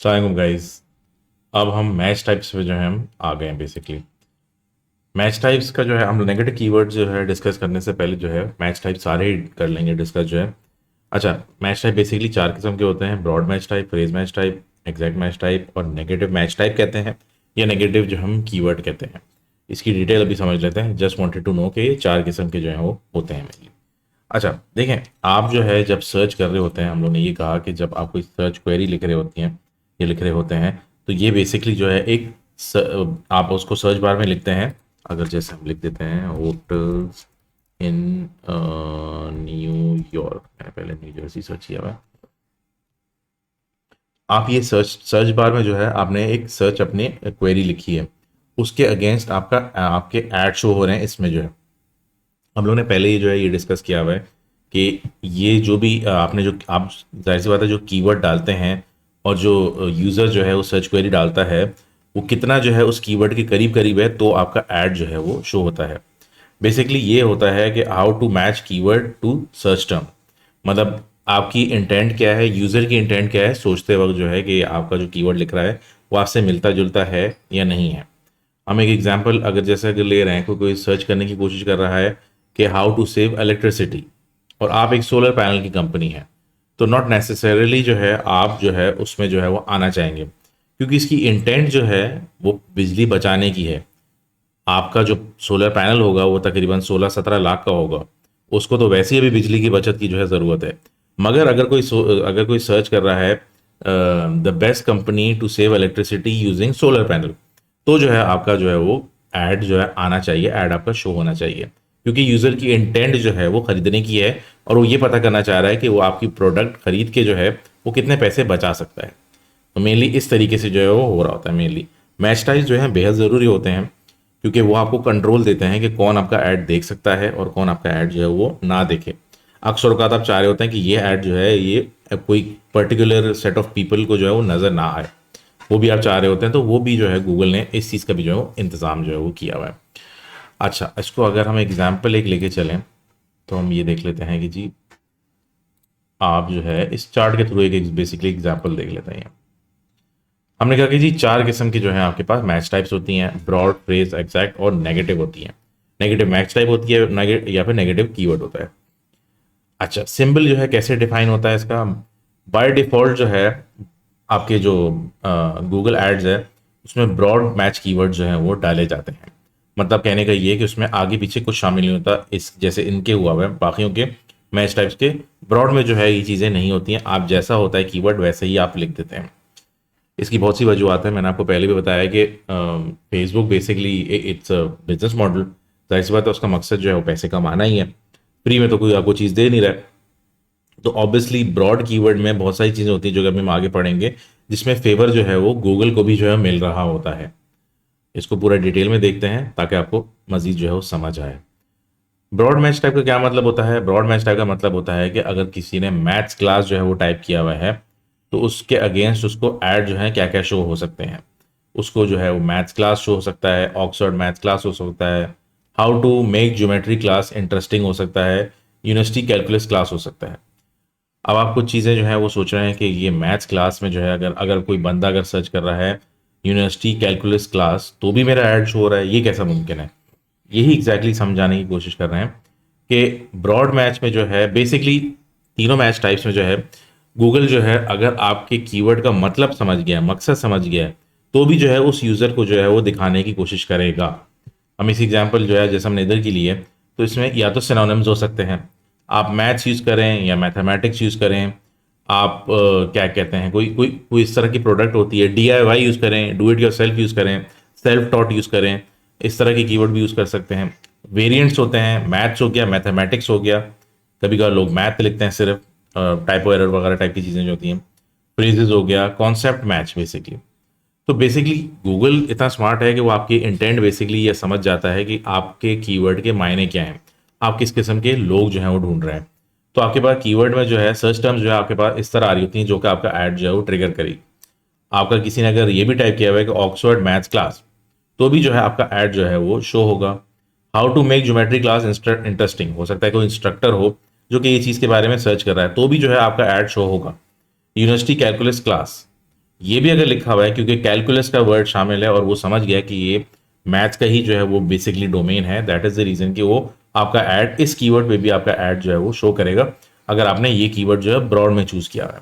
सलाम गाइस। अब हम मैच टाइप्स पे जो है हम आ गए हैं बेसिकली। मैच टाइप्स का जो है हम नेगेटिव कीवर्ड जो है डिस्कस करने से पहले जो है मैच टाइप सारे ही कर लेंगे डिस्कस जो है। अच्छा, मैच टाइप बेसिकली चार किस्म के होते हैं: broad match type, phrase match type, exact match type और नेगेटिव मैच टाइप कहते हैं, या नेगेटिव जो हम कीवर्ड कहते हैं। इसकी डिटेल अभी समझ लेते हैं। जस्ट वांटेड टू नो कि ये चार किस्म के जो हैं वो होते हैं मेनली। अच्छा देखें, आप जो है जब सर्च कर रहे होते हैं, हम लोग ने ये कहा कि जब आप कोई सर्च क्वेरी लिख रहे होती हैं या लिख रहे होते हैं, तो ये बेसिकली जो है एक आप उसको सर्च बार में लिखते हैं। अगर जैसे हम लिख देते हैं होटल्स इन न्यूयॉर्क, मैंने पहले न्यू जर्सी सर्च किया हुआ है। आप ये सर्च सर्च बार में जो है आपने एक सर्च अपनी क्वेरी लिखी है, उसके अगेंस्ट आपका आपके ऐड शो हो रहे हैं। इसमें जो है हम लोगों ने पहले ही जो है ये डिस्कस किया हुआ है कि ये जो भी आपने जो आप जाहिर सी बात है जो कीवर्ड डालते हैं और जो यूज़र जो है वो सर्च क्वेरी डालता है, वो कितना जो है उस कीवर्ड के करीब करीब है, तो आपका ऐड जो है वो शो होता है। बेसिकली ये होता है कि how to match keyword to search term. मतलब आपकी इंटेंट क्या है, यूज़र की इंटेंट क्या है सोचते वक्त जो है कि आपका जो कीवर्ड लिख रहा है वो आपसे मिलता जुलता है या नहीं है। हम एक एग्जांपल अगर जैसे अगर ले रहे हैं, कोई सर्च करने की कोशिश कर रहा है कि हाउ टू सेव इलेक्ट्रिसिटी, और आप एक सोलर पैनल की कंपनी है, तो नॉट नेसेसरीली जो है आप जो है उसमें जो है वो आना चाहेंगे, क्योंकि इसकी इंटेंट जो है वो बिजली बचाने की है। आपका जो सोलर पैनल होगा वो तकरीबन 16-17 लाख का होगा, उसको तो वैसे ही अभी बिजली की बचत की जो है ज़रूरत है। मगर अगर कोई सर्च कर रहा है the best company to save electricity using solar panel, तो जो है आपका जो है वो ऐड जो है आना चाहिए, ऐड आपका शो होना चाहिए, क्योंकि यूज़र की इंटेंट जो है वो खरीदने की है और वो ये पता करना चाह रहा है कि वो आपकी प्रोडक्ट खरीद के जो है वो कितने पैसे बचा सकता है। तो मेनली इस तरीके से जो है वो हो रहा होता है। मेनली मैच टाइप्स जो है बेहद ज़रूरी होते हैं, क्योंकि वो आपको कंट्रोल देते हैं कि कौन आपका ऐड देख सकता है और कौन आपका ऐड जो है वो ना देखे। अक्सर औकात आप चाह रहे होते हैं कि ये ऐड जो है ये कोई पर्टिकुलर सेट ऑफ पीपल को जो है वो नज़र ना आए, वो भी आप चाह रहे होते हैं, तो वो भी जो है गूगल ने इस चीज़ का भी जो है वो इंतज़ाम जो है वो किया हुआ है। अच्छा, इसको अगर हम एग्जाम्पल एक लेके चलें तो हम ये देख लेते हैं कि जी आप जो है इस चार्ट के थ्रू एक बेसिकली एग्जाम्पल देख लेते हैं। हमने कहा कि जी चार किस्म की जो है आपके पास मैच टाइप्स होती हैं: ब्रॉड, फ्रेज, एग्जैक्ट और नेगेटिव होती हैं। नेगेटिव मैच टाइप होती है, या फिर नेगेटिव कीवर्ड होता है। अच्छा, सिंबल जो है कैसे डिफाइन होता है इसका? बाय डिफॉल्ट जो है आपके जो गूगल एड्स है उसमें ब्रॉड मैच कीवर्ड जो है वो डाले जाते हैं। मतलब कहने का ये है कि उसमें आगे पीछे कुछ शामिल नहीं होता, इस जैसे इनके हुआ हुआ है बाकियों के मैच टाइप्स के। ब्रॉड में जो है ये चीज़ें नहीं होती हैं, आप जैसा होता है कीवर्ड वैसे ही आप लिख देते हैं। इसकी बहुत सी वजूहत है, मैंने आपको पहले भी बताया कि Facebook basically it's a business model. जाहिर सी बात है उसका मकसद जो है वो पैसे कमाना ही है, फ्री में तो कोई आपको चीज़ दे नहीं रहा है। तो ऑब्वियसली ब्रॉड कीवर्ड में बहुत सारी चीज़ें होती हैं जो कि अभी हम आगे पढ़ेंगे, जिसमें फेवर जो है वो गूगल को भी जो है मिल रहा होता है। इसको पूरा डिटेल में देखते हैं ताकि आपको मजीद जो है वो समझ आए। ब्रॉड मैच टाइप का क्या मतलब होता है? ब्रॉड मैच टाइप का मतलब होता है कि अगर किसी ने मैथ्स क्लास जो है वो टाइप किया हुआ है, तो उसके अगेंस्ट उसको ऐड जो है क्या क्या शो हो सकते हैं। उसको जो है वो मैथ्स क्लास शो हो सकता है, ऑक्सफोर्ड मैथ्स क्लास हो सकता है, how to make geometry class interesting हो सकता है, यूनिवर्सिटी कैलकुलस क्लास हो सकता है। अब आप कुछ चीज़ें जो है वो सोच रहे हैं कि ये मैथ्स क्लास में जो है अगर अगर कोई बंदा अगर सर्च कर रहा है यूनिवर्सिटी कैलकुलस क्लास, तो भी मेरा ऐड शो हो रहा है, ये कैसा मुमकिन है? यही एग्जैक्टली समझाने की कोशिश कर रहे हैं कि ब्रॉड मैच में जो है बेसिकली तीनों मैच टाइप्स में जो है गूगल जो है अगर आपके कीवर्ड का मतलब समझ गया, मकसद समझ गया है, तो भी जो है उस यूज़र को जो है वो दिखाने की कोशिश करेगा। हम इस एग्जांपल जो है जैसे हमने इधर की लिए, तो इसमें या तो सिनोनिम्स हो सकते हैं, आप मैथ्स यूज़ करें या मैथमेटिक्स यूज़ करें, आप क्या कहते हैं कोई कोई कोई इस तरह की प्रोडक्ट होती है, DIY यूज़ करें, do it your self use करें, सेल्फ टॉट यूज़ करें, इस तरह की कीवर्ड भी यूज़ कर सकते हैं। वेरिएंट्स होते हैं, मैथ्स हो गया, मैथमेटिक्स हो गया, कभी कभार लोग मैथ लिखते हैं सिर्फ, टाइपो एरर वगैरह टाइप की चीज़ें जो होती हैं। फ्रेजेस हो गया, कॉन्सेप्ट मैच बेसिकली। तो बेसिकली गूगल इतना स्मार्ट है कि वो आपके इंटेंट बेसिकली ये समझ जाता है कि आपके कीवर्ड के मायने क्या हैं, आप किस किस्म के लोग जो हैं वो ढूंढ रहे हैं। तो आपके पास कीवर्ड में जो है सर्च टर्म्स जो है आपके पास इस तरह आ रही होती हैं जो कि आपका ऐड जो है वो ट्रिगर करेगी। आपका किसी ने अगर ये भी टाइप किया हुआ है कि ऑक्सफोर्ड मैथ्स क्लास, तो भी जो है आपका ऐड जो है वो शो होगा। How to make geometry class interesting, हो सकता है कोई इंस्ट्रक्टर हो जो कि ये चीज़ के बारे में सर्च कर रहा है, तो भी जो है आपका ऐड शो होगा। यूनिवर्सिटी कैलकुलस क्लास, ये भी अगर लिखा हुआ है, क्योंकि कैलकुलस का वर्ड शामिल है और वो समझ गया कि ये मैथ्स का ही जो है वो बेसिकली डोमेन है, दैट इज द रीजन कि वो आपका ऐड इस कीवर्ड पे भी आपका ऐड जो है वो शो करेगा अगर आपने ये कीवर्ड जो है ब्रॉड में चूज किया है।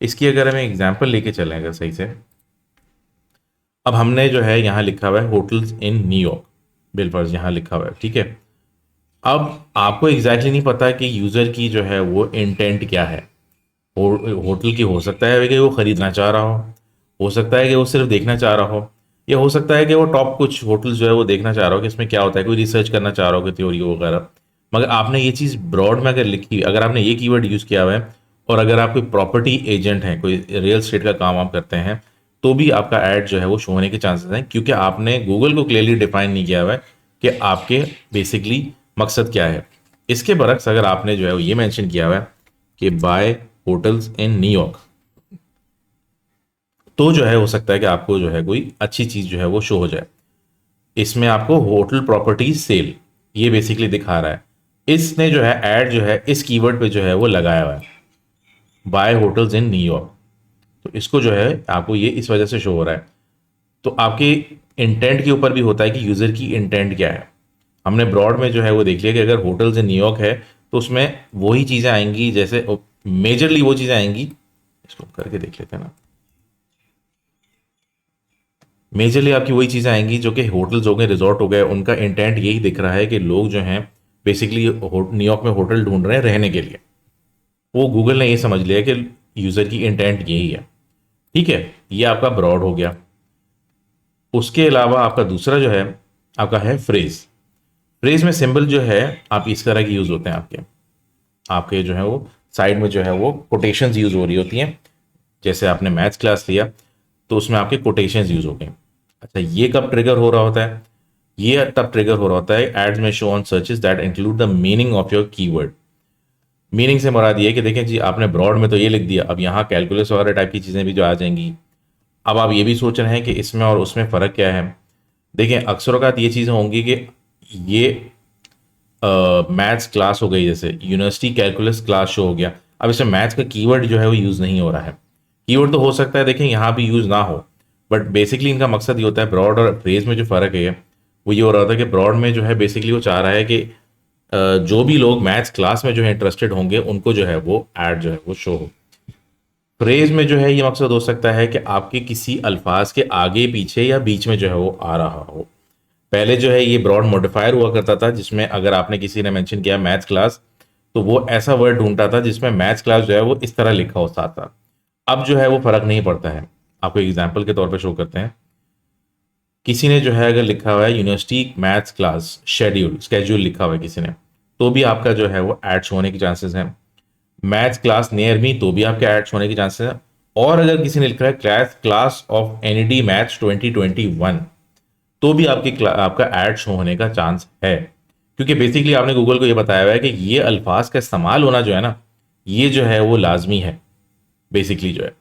इसकी अगर हमें एग्जाम्पल लेके चलें अगर सही से, अब हमने जो है यहाँ लिखा हुआ है होटल्स इन न्यूयॉर्क, बिलफर्ज यहाँ लिखा हुआ है, ठीक है। अब आपको एग्जैक्टली नहीं पता कि यूजर की जो है वो इंटेंट क्या है। होटल की हो सकता है कि वो खरीदना चाह रहा हो सकता है कि वो सिर्फ देखना चाह रहा हो, या हो सकता है कि वो टॉप कुछ होटल जो है वो देखना चाह रहा हो कि इसमें क्या होता है, कोई रिसर्च करना चाह रहा हो कि थ्योरी वगैरह। मगर आपने ये चीज़ ब्रॉड में अगर लिखी, अगर आपने ये कीवर्ड यूज़ किया हुआ है और अगर आप कोई प्रॉपर्टी एजेंट हैं, कोई रियल स्टेट का काम आप करते हैं, तो भी आपका ऐड जो है वो शो होने के चांसेस हैं, क्योंकि आपने गूगल को क्लियरली डिफाइन नहीं किया हुआ है कि आपके बेसिकली मकसद क्या है। इसके बरक्स अगर आपने जो है वो ये मेंशन किया हुआ है कि बाय होटल्स इन न्यूयॉर्क, तो जो है हो सकता है कि आपको जो है कोई अच्छी चीज़ जो है वो शो हो जाए। इसमें आपको होटल प्रॉपर्टी सेल ये बेसिकली दिखा रहा है। इसने जो है ऐड जो है इस कीवर्ड पे जो है वो लगाया हुआ है, बाय होटल्स इन न्यूयॉर्क। तो इसको जो है आपको ये इस वजह से शो हो रहा है। तो आपके इंटेंट के ऊपर भी होता है कि यूज़र की इंटेंट क्या है। हमने ब्रॉड में जो है वो देख लिया कि अगर होटल्स इन न्यूयॉर्क है तो उसमें वही चीज़ें आएंगी, जैसे मेजरली वो चीज़ें आएंगी, इसको करके देख लेते हैं ना। मेजरली आपकी वही चीज़ें आएंगी जो कि होटल्स हो गए, रिजॉर्ट हो गए, उनका इंटेंट यही दिख रहा है कि लोग जो हैं बेसिकली न्यूयॉर्क में होटल ढूंढ रहे हैं रहने के लिए। वो गूगल ने ये समझ लिया कि यूज़र की इंटेंट यही है, ठीक है। ये आपका ब्रॉड हो गया। उसके अलावा आपका दूसरा जो है आपका है फ्रेज। फ्रेज में सिंबल जो है आप इस तरह के यूज़ होते हैं, आपके आपके जो है वो साइड में जो है वो कोटेशंस यूज़ हो रही होती हैं। जैसे आपने मैथ्स क्लास लिया तो उसमें आपके कोटेशंस यूज़ हो गए। अच्छा, ये कब ट्रिगर हो रहा होता है? ये तब ट्रिगर हो रहा होता है एड्स में show on searches that include the meaning of your keyword. Meaning से मुराद ये है कि देखें जी, आपने ब्रॉड में तो ये लिख दिया, अब यहाँ कैलकुलस वगैरह टाइप की चीज़ें भी जो आ जाएंगी। अब आप ये भी सोच रहे हैं कि इसमें और उसमें फ़र्क क्या है। देखें, अक्सर औक़ात ये चीज़ें होंगी कि ये मैथ्स क्लास हो गई, जैसे यूनिवर्सिटी कैलकुलस क्लास शो हो गया। अब इसमें मैथ्स का कीवर्ड जो है वो यूज़ नहीं हो रहा है। कीवर्ड तो हो सकता है देखें यहाँ भी यूज़ ना हो, बट बेसिकली इनका मकसद ये होता है, ब्रॉड और फ्रेज में जो फ़र्क है वो ये हो रहा था कि ब्रॉड में जो है बेसिकली वो चाह रहा है कि जो भी लोग मैथ्स क्लास में जो है इंटरेस्टेड होंगे उनको जो है वो ऐड जो है वो शो हो। फ्रेज में जो है ये मकसद हो सकता है कि आपके किसी अल्फाज के आगे पीछे या बीच में जो है वो आ रहा हो। पहले जो है ये ब्रॉड मॉडिफायर हुआ करता था, जिसमें अगर आपने किसी ने मेंशन किया मैथ्स क्लास तो वो ऐसा वर्ड ढूंढता था जिसमें मैथ्स क्लास जो है वो इस तरह लिखा हो साथ साथ। अब जो है वो फर्क नहीं पड़ता है। आपको एग्जाम्पल के तौर पे शो करते हैं। किसी ने जो है अगर लिखा हुआ है university maths class schedule, schedule लिखा हुआ है किसी ने, तो भी आपका जो है वो एड्स होने के चांसेस हैं। मैथ्स क्लास नियर मी, तो भी आपके एड्स होने के चांसेस हैं। और अगर किसी ने लिखा है class class of NED maths 2021, तो भी आपका ऐड शो होने का चांस है, क्योंकि बेसिकली आपने गूगल को ये बताया हुआ है कि ये अल्फाज का इस्तेमाल होना जो है ना, ये जो है वो लाजमी है बेसिकली जो है।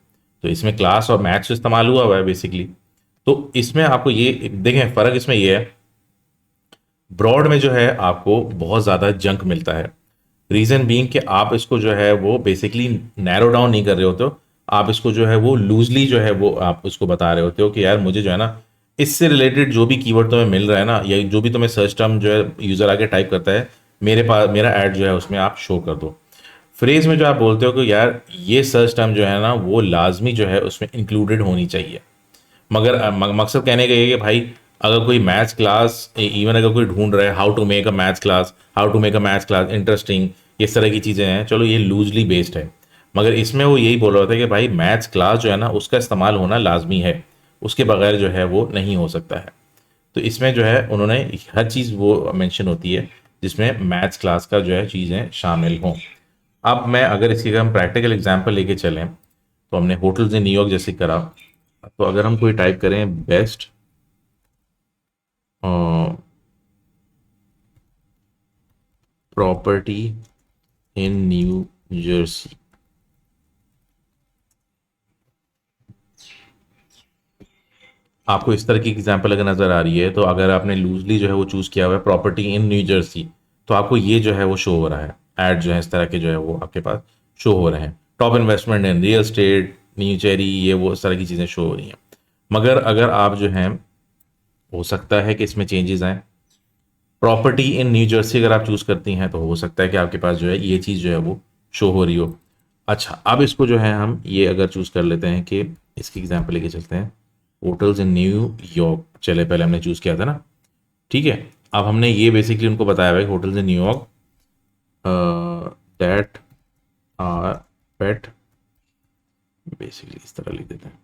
तो इसमें क्लास और मैथ्स इस्तेमाल हुआ है बेसिकली। तो इसमें आपको ये देखें, फ़र्क इसमें ये है, ब्रॉड में जो है आपको बहुत ज़्यादा जंक मिलता है। रीज़न बीइंग कि आप इसको जो है वो बेसिकली नैरो डाउन नहीं कर रहे होते हो, आप इसको जो है वो लूजली जो है वो आप उसको बता रहे होते हो कि यार मुझे जो है ना इससे रिलेटेड जो भी कीवर्ड तुम्हें मिल रहा है ना, या जो भी तुम्हें सर्च टर्म जो है यूज़र आगे टाइप करता है, मेरे पास मेरा ऐड जो है उसमें आप शो कर दो। फ्रेज में जो आप बोलते हो कि यार ये सर्च टर्म जो है ना वो लाजमी जो है उसमें इंक्लूडेड होनी चाहिए। मगर मकसद कहने का ये है कि भाई अगर कोई मैथ्स क्लास, इवन अगर कोई ढूंढ रहा है how to make a maths class, how to make a maths class interesting, इस तरह की चीज़ें हैं, चलो ये लूजली बेस्ड है। मगर इसमें वो यही बोल रहा था कि भाई मैथ्स क्लास जो है ना उसका इस्तेमाल होना लाजमी है, उसके बगैर जो है वो नहीं हो सकता है। तो इसमें जो है उन्होंने हर चीज़ वो मेंशन होती है जिसमें मैथ्स क्लास का जो है चीज़ें शामिल हों। अब मैं अगर इसकी हम प्रैक्टिकल एग्जांपल लेके चलें, तो हमने होटल्स इन न्यूयॉर्क जैसे करा, तो अगर हम कोई टाइप करें best property in new Jersey, आपको इस तरह की एग्जांपल अगर नज़र आ रही है, तो अगर आपने लूजली जो है वो चूज़ किया हुआ है प्रॉपर्टी इन न्यू जर्सी, तो आपको ये जो है वो शो हो रहा है, ऐड जो है इस तरह के जो है वो आपके पास शो हो रहे हैं। Top investment in real estate, new cherry, ये वो इस तरह की चीज़ें शो हो रही हैं। मगर अगर आप जो हैं, हो सकता है कि इसमें चेंजेस आए। प्रॉपर्टी इन न्यू जर्सी अगर आप चूज़ करती हैं तो हो सकता है कि आपके पास जो है ये चीज़ जो है वो शो हो रही हो। अच्छा, अब इसको जो है हम ये अगर चूज़ कर लेते हैं कि इसकी एग्जांपल लेके चलते हैं, होटल्स इन न्यूयॉर्क, चले पहले हमने चूज़ किया था ना, ठीक है। अब हमने ये बेसिकली उनको बताया हुआ है hotels in New York that are pet, basically इस तरह लिख देते हैं,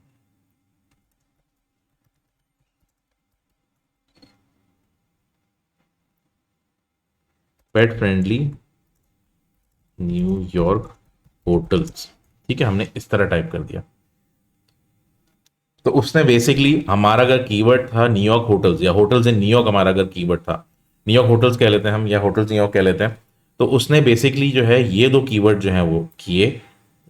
पेट फ्रेंडली न्यूयॉर्क होटल्स, ठीक है। हमने इस तरह टाइप कर दिया, तो उसने बेसिकली हमारा अगर कीवर्ड था न्यूयॉर्क होटल्स या होटल्स इन न्यूयॉर्क, हमारा अगर कीवर्ड था, न्यूयॉर्क होटल्स कह लेते हैं हम या होटल्स न्यूयॉर्क कह लेते हैं, तो उसने बेसिकली जो है ये दो कीवर्ड जो है वो किए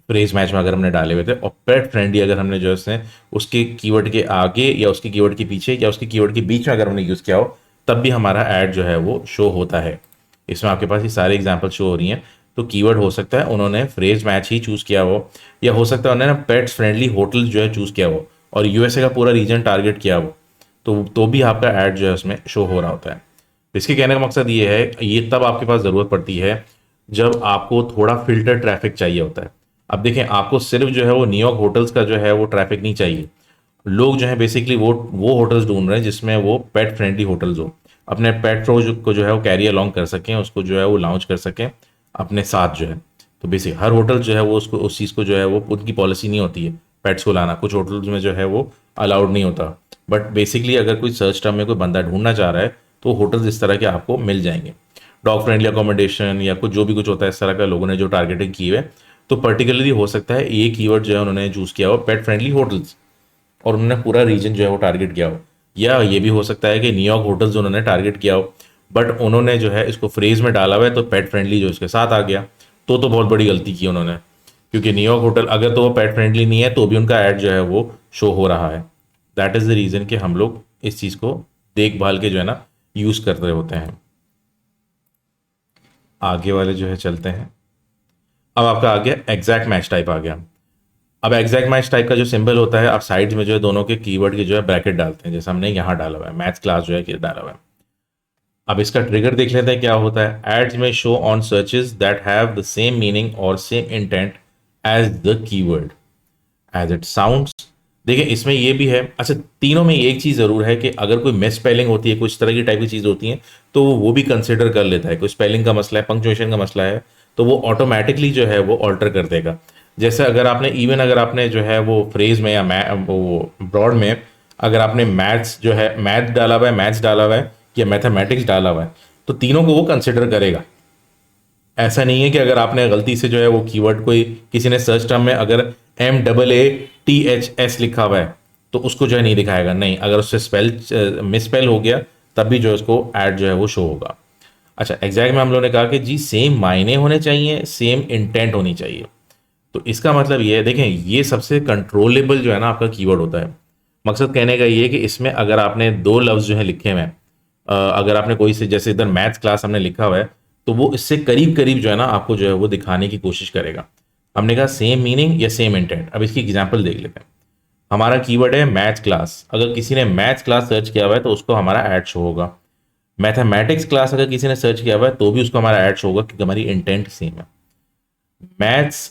फ्रेज मैच में अगर हमने डाले हुए थे, और पेट फ्रेंडली अगर हमने जो है उसके कीवर्ड के आगे या उसके कीवर्ड के पीछे या उसके कीवर्ड के बीच में अगर हमने यूज़ किया हो, तब भी हमारा ऐड जो है वो शो होता है। इसमें आपके पास ये सारे एग्जाम्पल शो हो रही हैं। तो कीवर्ड हो सकता है उन्होंने फ्रेज मैच ही चूज़ किया हो, या हो सकता है उन्होंने पेट्स फ्रेंडली होटल जो है चूज़ किया हो और यूएसए का पूरा रीजन टारगेट किया हो, तो भी आपका ऐड जो है उसमें शो हो रहा होता है। इसके कहने का मकसद ये है, ये तब आपके पास ज़रूरत पड़ती है जब आपको थोड़ा फिल्टर ट्रैफिक चाहिए होता है। अब देखें, आपको सिर्फ जो है वो न्यूयॉर्क होटल्स का जो है वो ट्रैफिक नहीं चाहिए। लोग जो है बेसिकली वो होटल्स ढूंढ रहे हैं जिसमें वो पेट फ्रेंडली होटल्स हो, अपने पेट को जो है वो कैरी अलोंग कर सकें, उसको जो है वो लॉन्च कर सकें अपने साथ जो है। तो बेसिक हर होटल जो है वो उसको उस चीज़ को जो है वो उनकी पॉलिसी नहीं होती है पेट्स को लाना, कुछ होटल्स में जो है वो अलाउड नहीं होता। बट बेसिकली अगर कोई सर्च टर्म में कोई बंदा ढूंढना चाह रहा है तो होटल्स इस तरह के आपको मिल जाएंगे। डॉग फ्रेंडली अकोमोडेशन या कुछ जो भी कुछ होता है इस तरह का लोगों ने जो टारगेटिंग की है, तो पर्टिकुलरली हो सकता है ये कीवर्ड जो है उन्होंने चूज़ किया हो पेट फ्रेंडली होटल्स, और उन्होंने पूरा रीजन जो है वो टारगेट किया हो। या ये भी हो सकता है कि न्यूयॉर्क होटल्स उन्होंने टारगेट किया हो, बट उन्होंने जो है इसको फ्रेज में डाला हुआ है तो पेट फ्रेंडली जो इसके साथ आ गया, तो बहुत बड़ी गलती की उन्होंने, क्योंकि न्यूयॉर्क होटल अगर तो वो पेट फ्रेंडली नहीं है तो भी उनका ऐड जो है वो शो हो रहा है। दैट इज़ द रीज़न कि हम लोग इस चीज़ को देखभाल के जो है ना यूज़ कर रहे होते हैं। आगे वाले जो है चलते हैं। अब आपका आ गया एग्जैक्ट मैच टाइप आ गया। अब एग्जैक्ट मैच टाइप का जो सिंबल होता है, आप साइड्स में जो है दोनों के कीवर्ड के जो है ब्रैकेट डालते हैं, जैसे हमने यहाँ डाला हुआ है मैथ्स क्लास जो है कि डाला हुआ है। अब इसका ट्रिगर देख लेते हैं क्या होता है। एड्स में show on searches that have the same meaning और same intent as the keyword as it sounds. देखिए इसमें ये भी है, अच्छा तीनों में एक चीज़ ज़रूर है कि अगर कोई मिस स्पेलिंग होती है, कुछ तरह की टाइप की चीज़ होती है, तो वो भी कंसिडर कर लेता है। कोई स्पेलिंग का मसला है, पंक्चुएशन का मसला है, तो वो ऑटोमेटिकली जो है वो ऑल्टर कर देगा। जैसे अगर आपने इवन अगर आपने जो है वो फ्रेज में या वो ब्रॉड में अगर आपने मैथ्स जो है मैथ डाला हुआ है, मैथ्स डाला हुआ है या मैथमेटिक्स डाला हुआ है, तो तीनों को वो कंसिडर करेगा। ऐसा नहीं है कि अगर आपने गलती से जो है वो कीवर्ड कोई किसी ने सर्च टर्म में अगर MAATHS लिखा हुआ है तो उसको जो है नहीं दिखाएगा, नहीं, अगर उससे मिस स्पेल हो गया तब भी जो है उसको ऐड जो है वो शो होगा। अच्छा, एग्जैक्ट में हम लोगों ने कहा कि जी सेम मायने होने चाहिए, सेम इंटेंट होनी चाहिए। तो इसका मतलब ये है, देखें ये सबसे कंट्रोलेबल जो है ना आपका कीवर्ड होता है। मकसद कहने का ये है कि इसमें अगर आपने दो लफ्ज़ जो है लिखे हुए हैं, अगर आपने कोई से जैसे इधर मैथ्स क्लास हमने लिखा हुआ है, तो वो इससे करीब करीब जो है ना आपको जो है वो दिखाने की कोशिश करेगा। हमने कहा सेम मीनिंग या सेम इंटेंट। अब इसकी एग्जांपल देख लेते हैं। हमारा कीवर्ड है मैथ्स क्लास, अगर किसी ने मैथ्स क्लास सर्च किया हुआ है तो उसको हमारा ऐड शो होगा। मैथमेटिक्स क्लास अगर किसी ने सर्च किया हुआ है तो भी उसको हमारा ऐड शो होगा, क्योंकि हमारी इंटेंट सेम है। मैथ्स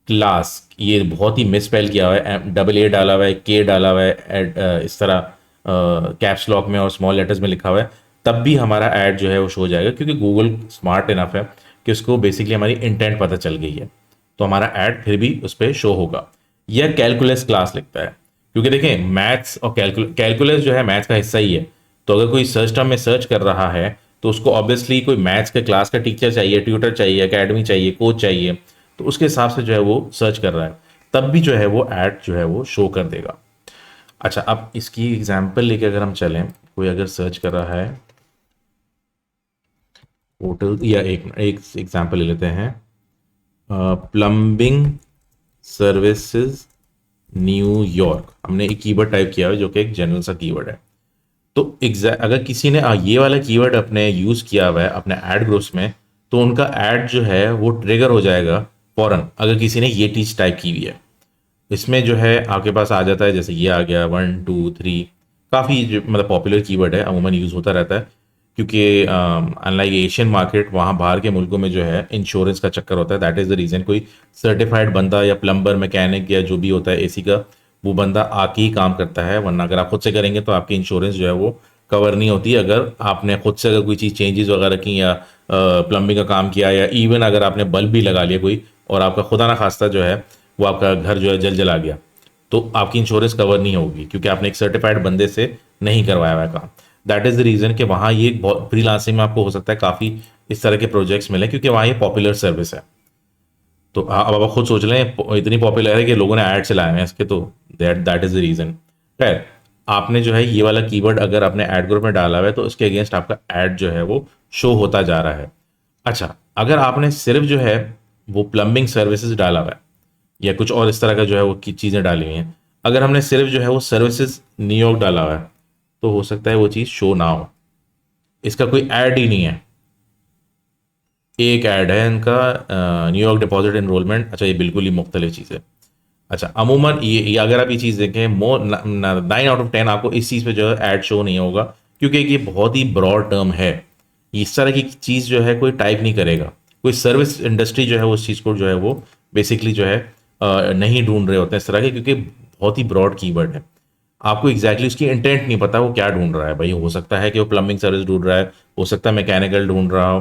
क्लास ये बहुत ही मिसस्पेल किया हुआ है, AA डाला हुआ है, के डाला हुआ है, इस तरह कैप्स लॉक में और स्मॉल लेटर्स में लिखा हुआ है, तब भी हमारा ऐड जो है वो शो हो जाएगा, क्योंकि गूगल स्मार्ट इनफ है कि उसको बेसिकली हमारी इंटेंट पता चल गई है, तो हमारा ऐड फिर भी उस पर शो होगा। यह कैलकुलस क्लास लिखता है, क्योंकि देखें मैथ्स और कैलकुलस जो है मैथ्स का हिस्सा ही है। तो अगर कोई सर्च टर्म में सर्च कर रहा है तो उसको ऑब्वियसली कोई मैथ्स के क्लास का टीचर चाहिए, ट्यूटर चाहिए, एकेडमी चाहिए, कोच चाहिए, तो उसके हिसाब से जो है वो सर्च कर रहा है, तब भी जो है वो ऐड जो है वो शो कर देगा। अच्छा, अब इसकी एग्जांपल लेके अगर हम चलें, कोई अगर सर्च कर रहा है होटल, या एक एक एग्जांपल ले लेते हैं, प्लम्बिंग सर्विसेज न्यूयॉर्क, हमने एक कीवर्ड टाइप किया है जो कि एक जनरल सा कीवर्ड है। तो अगर किसी ने ये वाला कीवर्ड अपने यूज़ किया हुआ है अपने ऐड ग्रुप्स में, तो उनका ऐड जो है वो ट्रिगर हो जाएगा फौरन, अगर किसी ने ये चीज़ टाइप की हुई है। इसमें जो है आपके पास आ जाता है, जैसे ये आ गया 1 2 3, काफ़ी जो मतलब पॉपुलर कीवर्ड है, अमूमन यूज़ होता रहता है, क्योंकि अनलाइक एशियन मार्केट, वहाँ बाहर के मुल्कों में जो है इंश्योरेंस का चक्कर होता है। दैट इज़ द रीज़न कोई सर्टिफाइड बंदा या प्लम्बर मैकेनिक या जो भी होता है एसी का, वो बंदा आके ही काम करता है, वरना अगर आप खुद से करेंगे तो आपकी इंश्योरेंस जो है वो कवर नहीं होती। अगर आपने खुद से अगर कोई चीज़ चेंजेस वगैरह की या प्लम्बिंग का काम किया, या इवन अगर आपने बल्ब भी लगा लिया कोई, और आपका खुदा ना खास्ता जो है वो आपका घर जो है जल जला गया, तो आपकी इंश्योरेंस कवर नहीं होगी, क्योंकि आपने एक सर्टिफाइड बंदे से नहीं करवाया हुआ है काम। दैट इज़ द रीज़न कि वहाँ ये बहुत फ्रीलांसिंग में आपको हो सकता है काफ़ी इस तरह के प्रोजेक्ट्स मिले, क्योंकि वहाँ ये पॉपुलर सर्विस है। तो अब आप खुद सोच लें, इतनी पॉपुलर है कि लोगों ने ऐड चलाए हैं इसके, तो दैट इज़ द रीज़न। खैर, आपने जो है ये वाला कीवर्ड अगर आपने ऐड ग्रुप में डाला हुआ है, तो उसके अगेंस्ट आपका ऐड जो है वो शो होता जा रहा है। अच्छा, अगर आपने सिर्फ जो है वो प्लम्बिंग सर्विसेज डाला हुआ है, या कुछ और इस तरह का जो है वो चीज़ें डाली हुई हैं, अगर हमने सिर्फ जो है वो सर्विसेज न्यूयॉर्क डाला हुआ है, तो हो सकता है वो चीज़ शो ना हो, इसका कोई ऐड ही नहीं है। एक ऐड है इनका, न्यूयॉर्क डिपॉजिट एनरोलमेंट। अच्छा, ये बिल्कुल ही मुख्तलिफ चीज़ है। अच्छा, अमूमन ये अगर आप ये चीज़ देखें, 9 आउट ऑफ 10 आपको इस चीज़ पे जो है ऐड शो नहीं होगा, क्योंकि ये बहुत ही ब्रॉड टर्म है। इस तरह की चीज़ जो है कोई टाइप नहीं करेगा, कोई सर्विस इंडस्ट्री जो है वो उस चीज़ को जो है वो बेसिकली जो है नहीं ढूंढ रहे होते हैं इस तरह के, क्योंकि बहुत ही ब्रॉड कीवर्ड है। आपको एग्जैक्टली उसकी इंटेंट नहीं पता वो क्या ढूंढ रहा है। भाई, हो सकता है कि वो प्लम्बिंग सर्विस ढूंढ रहा है, हो सकता है मैकेनिकल ढूंढ रहा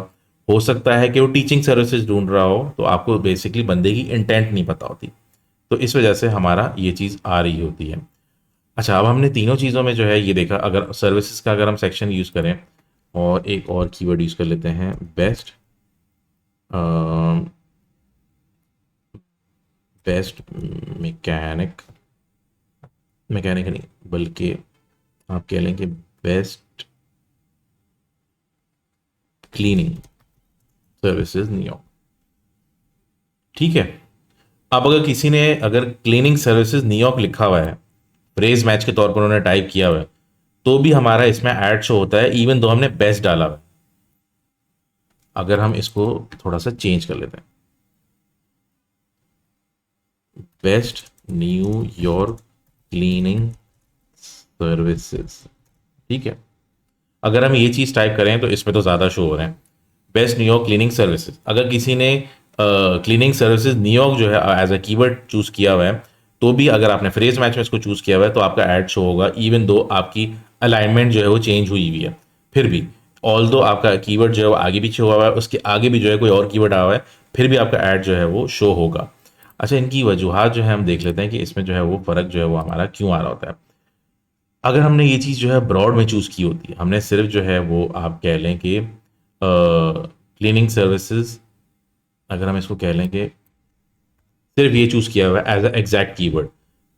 हो सकता है कि वो टीचिंग सर्विसेज ढूंढ रहा हो, तो आपको बेसिकली बंदे की इंटेंट नहीं पता होती। तो इस वजह से हमारा ये चीज़ आ रही होती है। अच्छा, अब हमने तीनों चीज़ों में जो है ये देखा, अगर सर्विसेज का अगर हम सेक्शन यूज़ करें, और एक और कीवर्ड यूज़ कर लेते हैं, बेस्ट बेस्ट मैकेनिक, मैकेनिक नहीं बल्कि आप कह लें कि बेस्ट क्लीनिंग सर्विसेज न्यूयॉर्क। ठीक है। अब अगर किसी ने अगर क्लीनिंग सर्विसेज न्यूयॉर्क लिखा हुआ है, फ्रेज मैच के तौर पर उन्होंने टाइप किया हुआ है, तो भी हमारा इसमें ऐड शो होता है, इवन दो हमने बेस्ट डाला हुआ है। अगर हम इसको थोड़ा सा चेंज कर लेते हैं, बेस्ट न्यूयॉर्क क्लीनिंग सर्विसेज, ठीक है। अगर हम ये चीज़ टाइप करें तो इसमें तो ज़्यादा शो हो रहे हैं, बेस्ट न्यूयॉर्क क्लीनिंग सर्विसेज। अगर किसी ने क्लीनिंग सर्विसेज न्यूयॉर्क जो है एज अ कीवर्ड चूज़ किया हुआ है, तो भी अगर आपने फ्रेज मैच में इसको चूज़ किया हुआ है, तो आपका ऐड शो होगा, इवन दो आपकी अलाइनमेंट जो है वो चेंज हुई हुई है। फिर भी ऑल दो आपका कीवर्ड जो है वो आगे पीछे हुआ है, उसके आगे भी जो है कोई और कीवर्ड आया हुआ है, फिर भी आपका ऐड जो है वो शो होगा। अच्छा, इनकी वजूहत जो है हम देख लेते हैं कि इसमें जो है वो फ़र्क जो है वो हमारा क्यों आ रहा होता है। अगर हमने ये चीज़ जो है ब्रॉड में चूज़ की होती है, हमने सिर्फ जो है वो आप कह लें कि क्लीनिंग सर्विसेज, अगर हम इसको कह लें कि सिर्फ ये चूज़ किया हुआ है एज अ एग्जैक्ट कीवर्ड,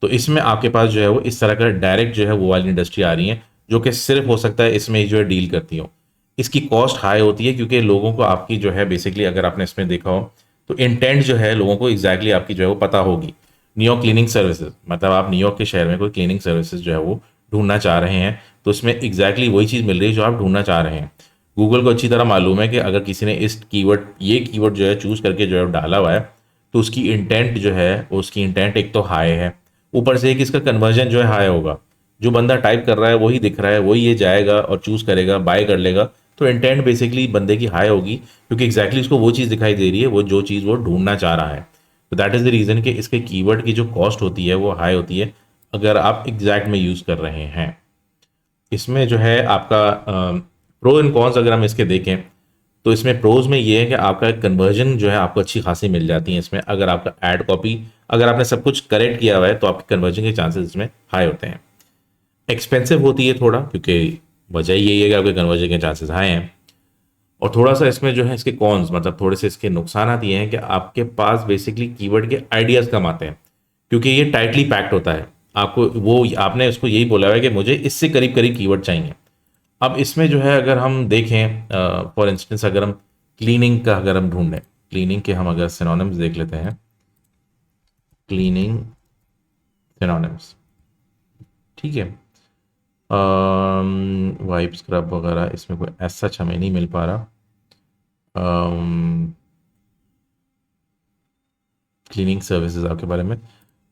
तो इसमें आपके पास जो है वो इस तरह का डायरेक्ट जो है वो वाली इंडस्ट्री आ रही है, जो कि सिर्फ हो सकता है इसमें जो है डील करती हो। इसकी कॉस्ट हाई होती है, क्योंकि लोगों को आपकी जो है बेसिकली, अगर आपने इसमें देखा हो, तो इंटेंट जो है लोगों को एग्जैक्टली आपकी जो है वो पता होगी। न्यूयॉर्क क्लीनिंग सर्विसेज मतलब आप न्यूयॉर्क के शहर में कोई क्लीनिंग सर्विसेज जो है वो ढूंढना चाह रहे हैं, तो इसमें एग्जैक्टली वही चीज़ मिल रही है जो आप ढूंढना चाह रहे हैं। गूगल को अच्छी तरह मालूम है कि अगर किसी ने इस कीवर्ड ये कीवर्ड जो है चूज़ करके जो है डाला हुआ है, तो उसकी इंटेंट जो है, उसकी इंटेंट एक तो हाई है, ऊपर से एक इसका कन्वर्जन जो है हाई होगा। जो बंदा टाइप कर रहा है वही दिख रहा है, वही ये जाएगा और चूज़ करेगा, बाय कर लेगा, तो इंटेंट बेसिकली बंदे की हाई होगी, क्योंकि एग्जैक्टली उसको वो चीज़ दिखाई दे रही है, वो जो चीज़ वो ढूंढना चाह रहा है। तो दैट इज़ द रीज़न कि इसके कीवर्ड की जो कॉस्ट होती है वो हाई होती है, अगर आप एग्जैक्ट में यूज़ कर रहे हैं। इसमें जो है आपका प्रो एंड कॉन्स अगर हम इसके देखें, तो इसमें प्रोज में ये है कि आपका कन्वर्जन जो है आपको अच्छी खासी मिल जाती है इसमें। अगर आपका ऐड कॉपी, अगर आपने सब कुछ करेक्ट किया हुआ है, तो आपके कन्वर्जन के चांसेस इसमें हाई होते हैं। एक्सपेंसिव होती है थोड़ा, क्योंकि वजह यही है कि आपके कन्वर्जन के चांसेस हाई हैं। और थोड़ा सा इसमें जो है इसके कॉन्स, मतलब थोड़े से इसके नुकसान ये हैं कि आपके पास बेसिकली कीवर्ड के आइडियाज़ कम आते हैं, क्योंकि ये टाइटली पैक्ड होता है। आपको वो आपने उसको यही बोला हुआ है कि मुझे इससे करीब करीब कीवर्ड चाहिए। अब इसमें जो है अगर हम देखें, फॉर इंस्टेंस अगर हम क्लीनिंग का अगर हम ढूंढें, क्लीनिंग के हम अगर सिनोनिम्स देख लेते हैं, क्लीनिंग सिनोनिम्स, ठीक है। वाइप स्क्रब वगैरह इसमें कोई ऐसा सच हमें नहीं मिल पा रहा। क्लीनिंग सर्विसेज आपके बारे में,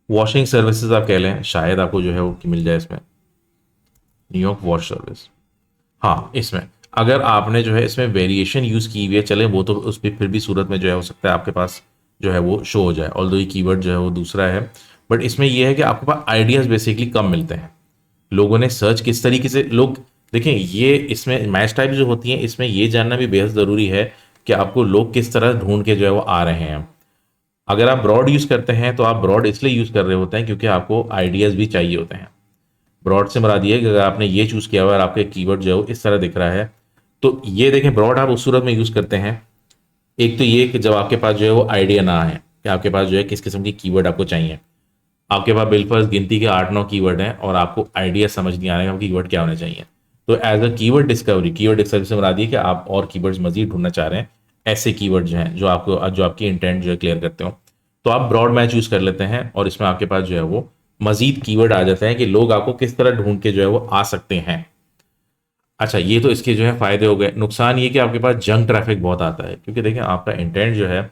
वॉशिंग सर्विसेज आप कह लें, शायद आपको जो है वो मिल जाए इसमें, न्यूयॉर्क वॉश सर्विस। हाँ, इसमें अगर आपने जो है इसमें वेरिएशन यूज़ की हुई है, चले वो तो उस पर फिर भी सूरत में जो है हो सकता है आपके पास जो है वो शो हो जाए, ऑल्दो ये कीवर्ड जो है वो दूसरा है। बट इसमें ये है कि आपके पास आइडियाज़ बेसिकली कम मिलते हैं। लोगों ने सर्च किस तरीके से लोग, देखें ये इसमें मैच टाइप जो होती हैं इसमें ये जानना भी बेहद ज़रूरी है कि आपको लोग किस तरह ढूंढ के जो है वो आ रहे हैं। अगर आप ब्रॉड यूज़ करते हैं तो आप ब्रॉड इसलिए यूज़ कर रहे होते हैं क्योंकि आपको आइडियाज़ भी चाहिए होते हैं। ब्रॉड से मुराद ये है कि अगर आपने ये चूज़ किया हुआ है और आपके कीवर्ड जो है वो इस तरह दिख रहा है, तो ये देखें ब्रॉड आप उस सूरत में यूज़ करते हैं। एक तो ये कि जब आपके पास जो है वो आइडिया ना आए कि आपके पास जो है किस किस्म की कीवर्ड आपको चाहिए। आपके पास बिलफर्ज गिनती के 8-9 कीवर्ड हैं और आपको आइडिया समझ नहीं आ रहा है कि कीवर्ड क्या होने चाहिए। तो एज अ कीवर्ड डिस्कवरी से मुराद ये कि आप और कीवर्ड्स मजीद ढूंढना चाह रहे हैं, ऐसे कीवर्ड जो हैं जो आपकी इंटेंट जो है क्लियर करते हो, तो आप ब्रॉड मैच यूज़ कर लेते हैं और इसमें आपके पास जो है वो मजीद कीवर्ड आ जाते हैं कि लोग आपको किस तरह ढूंढ के जो है वो आ सकते हैं। अच्छा, ये तो इसके जो है फायदे हो गए। नुकसान ये कि आपके पास जंक ट्रैफिक बहुत आता है, क्योंकि देखिए आपका इंटेंट जो है,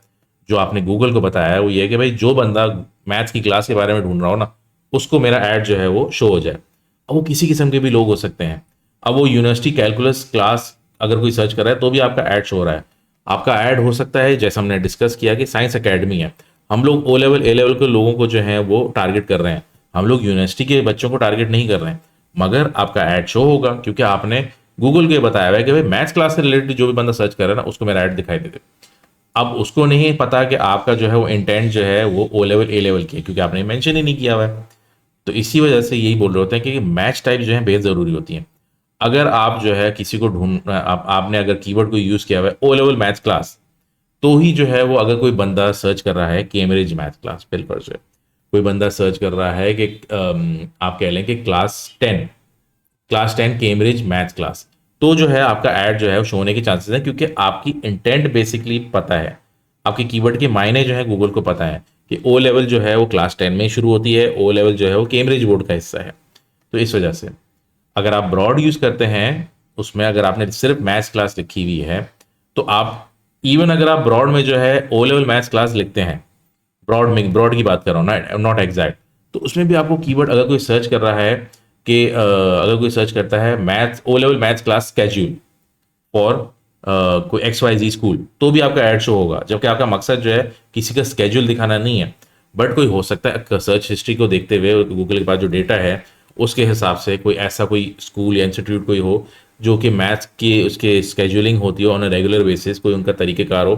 जो आपने गूगल को बताया है वो ये है कि भाई जो बंदा मैथ्स की क्लास के बारे में ढूंढ रहा हो ना, उसको मेरा ऐड जो है वो शो हो जाए। अब वो किसी किस्म के भी लोग हो सकते हैं। अब वो यूनिवर्सिटी कैलकुलस क्लास अगर कोई सर्च कर रहा है तो भी आपका ऐड शो हो रहा है। आपका ऐड हो सकता है, जैसा हमने डिस्कस किया कि साइंस अकेडमी है, हम लोग ओ लेवल ए लेवल के लोगों को जो है वो टारगेट कर रहे हैं, हम लोग यूनिवर्सिटी के बच्चों को टारगेट नहीं कर रहे हैं। मगर आपका ऐड शो होगा क्योंकि आपने गूगल को ये बताया हुआ है कि भाई मैथ्स क्लास से रिलेटेड जो भी बंदा सर्च कर रहा है ना उसको मेरा ऐड दिखाई दे दे। अब उसको नहीं पता कि आपका जो है वो इंटेंट जो है वो ओ लेवल ए लेवल की है, क्योंकि आपने मेंशन ही नहीं किया हुआ है। तो इसी वजह से यही बोल रहे होते हैं कि मैच टाइप जो है बेहद ज़रूरी होती है। अगर आप जो है किसी को आपने अगर कीवर्ड को यूज़ किया हुआ है ओ लेवल मैथ्स क्लास, तो ही जो है वो अगर कोई बंदा सर्च कर रहा है कैम्ब्रिज मैथ क्लास, बिल्कुल जो है कोई बंदा सर्च कर रहा है कि आप कह लें कि क्लास 10 कैम्ब्रिज मैथ्स क्लास, तो जो है आपका ऐड जो है वो शो होने के चांसेस हैं, क्योंकि आपकी इंटेंट बेसिकली पता है, आपके कीवर्ड के मायने जो है गूगल को पता है कि ओ लेवल जो है वो क्लास 10 में शुरू होती है, ओ लेवल जो है वो कैम्ब्रिज बोर्ड का हिस्सा है। तो इस वजह से अगर आप ब्रॉड यूज़ करते हैं, उसमें अगर आपने सिर्फ मैथ्स क्लास लिखी हुई है, तो आप इवन अगर आप ब्रॉड में जो है ओ लेवल मैथ्स क्लास लिखते हैं, ब्रॉड की बात कर रहा हूँ ना, नॉट एग्जैक्ट, तो उसमें भी आपको कीवर्ड अगर कोई सर्च कर रहा है कि अगर कोई सर्च करता है maths O level maths class schedule for कोई XYZ स्कूल, तो भी आपका ऐड शो होगा, जबकि आपका मकसद जो है किसी का स्केड्यूल दिखाना नहीं है। बट कोई हो सकता है सर्च हिस्ट्री को देखते हुए गूगल के पास जो डेटा है उसके हिसाब से कोई ऐसा कोई स्कूल या इंस्टीट्यूट कोई हो जो कि मैथ्स की उसके स्केड्यूलिंग होती हो ऑन अ रेगुलर बेसिस, कोई उनका तरीक़ेकार हो,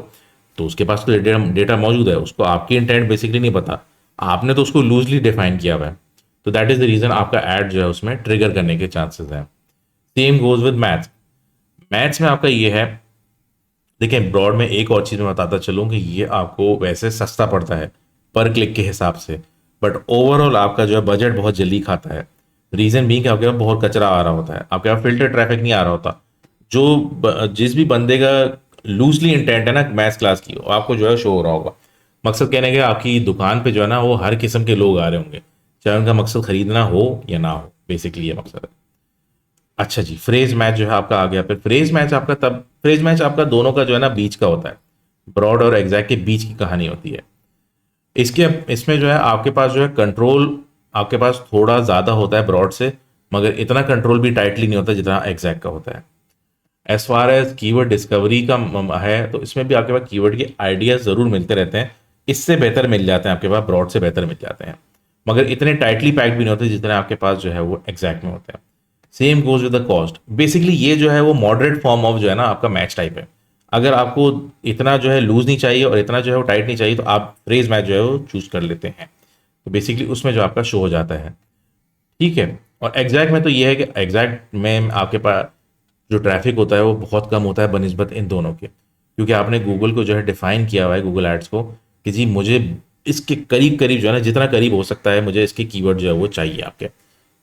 तो उसके पास तो डेटा मौजूद है, उसको आपकी इंटेंट बेसिकली नहीं पता, आपने तो उसको लूजली डिफाइन किया हुआ है। तो दैट इज़ द रीज़न आपका ऐड जो है उसमें ट्रिगर करने के चांसेस हैं। Same goes with maths. Maths में आपका ये है, देखिए ब्रॉड में एक और चीज़ मैं बताता चलूँ कि ये आपको वैसे सस्ता पड़ता है पर क्लिक के हिसाब से, बट ओवरऑल आपका जो है बजट बहुत जल्दी खाता है। रीज़न भी कि आपके पास बहुत कचरा आ रहा होता है, आपके पास फिल्टर ट्रैफिक नहीं आ रहा होता। जिस भी बंदे का लूजली इंटेंट है ना मैथ्स क्लास की, वो आपको जो है शो हो रहा होगा। मकसद कहने का आपकी दुकान पे जो है ना वो हर किस्म के लोग आ रहे होंगे, चाहे उनका मकसद खरीदना हो या ना हो, बेसिकली ये मकसद है। अच्छा जी, फ्रेज मैच जो है आपका आ गया। फिर फ्रेज मैच आपका दोनों का जो है ना बीच का होता है, ब्रॉड और एग्जैक्ट के बीच की कहानी होती है। इसके इसमें जो है आपके पास जो है कंट्रोल आपके पास थोड़ा ज़्यादा होता है ब्रॉड से, मगर इतना कंट्रोल भी टाइटली नहीं होता जितना एग्जैक्ट का होता है। As far as keyword discovery का है, तो इसमें भी आपके पास कीवर्ड के आइडियाज ज़रूर मिलते रहते हैं, इससे बेहतर मिल जाते हैं आपके पास, ब्रॉड से बेहतर मिल जाते हैं, मगर इतने टाइटली पैक्ड भी नहीं होते जितने आपके पास जो है वो एग्जैक्ट में होते हैं। Same goes with the cost. Basically ये जो है वो मॉडरेट फॉर्म ऑफ जो है ना आपका मैच टाइप है। अगर आपको इतना जो है लूज नहीं चाहिए और इतना जो है वो टाइट नहीं चाहिए, तो आप फ्रेज मैच जो है वो चूज कर लेते हैं, तो बेसिकली उसमें जो आपका शो हो जाता है। ठीक है। और एग्जैक्ट में तो ये है कि एग्जैक्ट में आपके पास जो ट्रैफिक होता है वो बहुत कम होता है बनिस्बत इन दोनों के, क्योंकि आपने गूगल को जो है डिफाइन किया हुआ है, गूगल एड्स को, कि जी मुझे इसके करीब करीब जो है ना, जितना करीब हो सकता है मुझे इसके कीवर्ड जो है वो चाहिए आपके,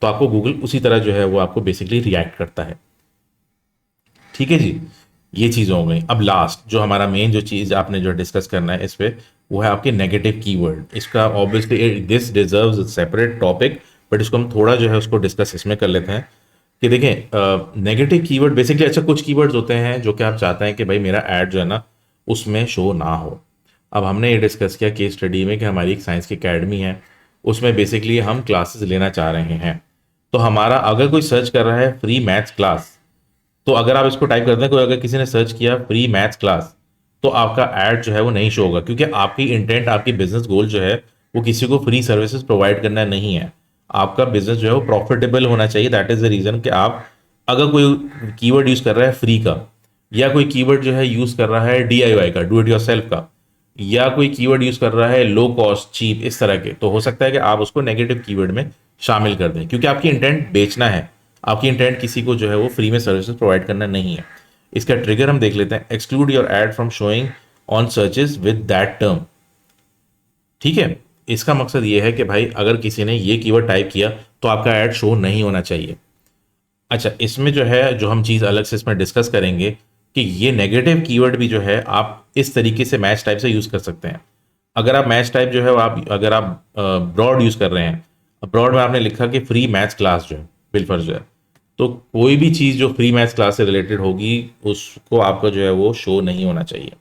तो आपको गूगल उसी तरह जो है वो आपको बेसिकली रिएक्ट करता है। ठीक है जी, ये चीज़ हो गई। अब लास्ट जो हमारा मेन जो चीज़ आपने जो डिस्कस करना है इस पे, वो है आपके नेगेटिव कीवर्ड। इसका obviously this deserves separate topic, but इसको हम थोड़ा जो है उसको डिस्कस इसमें कर लेते हैं कि देखें नेगेटिव कीवर्ड बेसिकली, अच्छा कुछ कीवर्ड्स होते हैं जो कि आप चाहते हैं कि भाई मेरा ऐड जो है ना उसमें शो ना हो। अब हमने ये डिस्कस किया केस स्टडी में कि हमारी एक साइंस की अकेडमी है, उसमें बेसिकली हम क्लासेस लेना चाह रहे हैं। तो हमारा अगर कोई सर्च कर रहा है फ्री मैथ्स क्लास, तो अगर आप इसको टाइप करते हैं, कोई अगर किसी ने सर्च किया फ्री मैथ्स क्लास, तो आपका ऐड जो है वो नहीं शो होगा, क्योंकि आपकी इंटेंट, आपकी बिजनेस गोल जो है वो किसी को फ्री सर्विसेज प्रोवाइड करना नहीं है। आपका बिजनेस जो है वो प्रॉफिटेबल होना चाहिए। दैट इज द रीजन कि आप अगर कोई कीवर्ड यूज कर रहा है फ्री का, या कोई कीवर्ड जो है यूज कर रहा है डीआईवाई का, डू इट योरसेल्फ का, या कोई कीवर्ड यूज कर रहा है लो कॉस्ट चीप इस तरह के, तो हो सकता है कि आप उसको नेगेटिव कीवर्ड में शामिल कर दें, क्योंकि आपकी इंटेंट बेचना है। आपकी इंटेंट किसी को जो है वो फ्री में सर्विसेज प्रोवाइड करना नहीं है। इसका ट्रिगर हम देख लेते हैं, exclude your add from showing on searches with that term. ठीक है, इसका मकसद ये है कि भाई अगर किसी ने ये कीवर्ड टाइप किया तो आपका ऐड शो नहीं होना चाहिए। अच्छा, इसमें जो है जो हम चीज़ अलग से इसमें डिस्कस करेंगे कि ये नेगेटिव कीवर्ड भी जो है आप इस तरीके से मैच टाइप से यूज़ कर सकते हैं। अगर आप मैच टाइप जो है आप अगर आप ब्रॉड यूज़ कर रहे हैं, ब्रॉड में आपने लिखा कि फ्री मैथ्स क्लास जो है बिलफर जो है, तो कोई भी चीज़ जो फ्री मैथ्स क्लास से रिलेटेड होगी उसको आपका जो है वो शो नहीं होना चाहिए।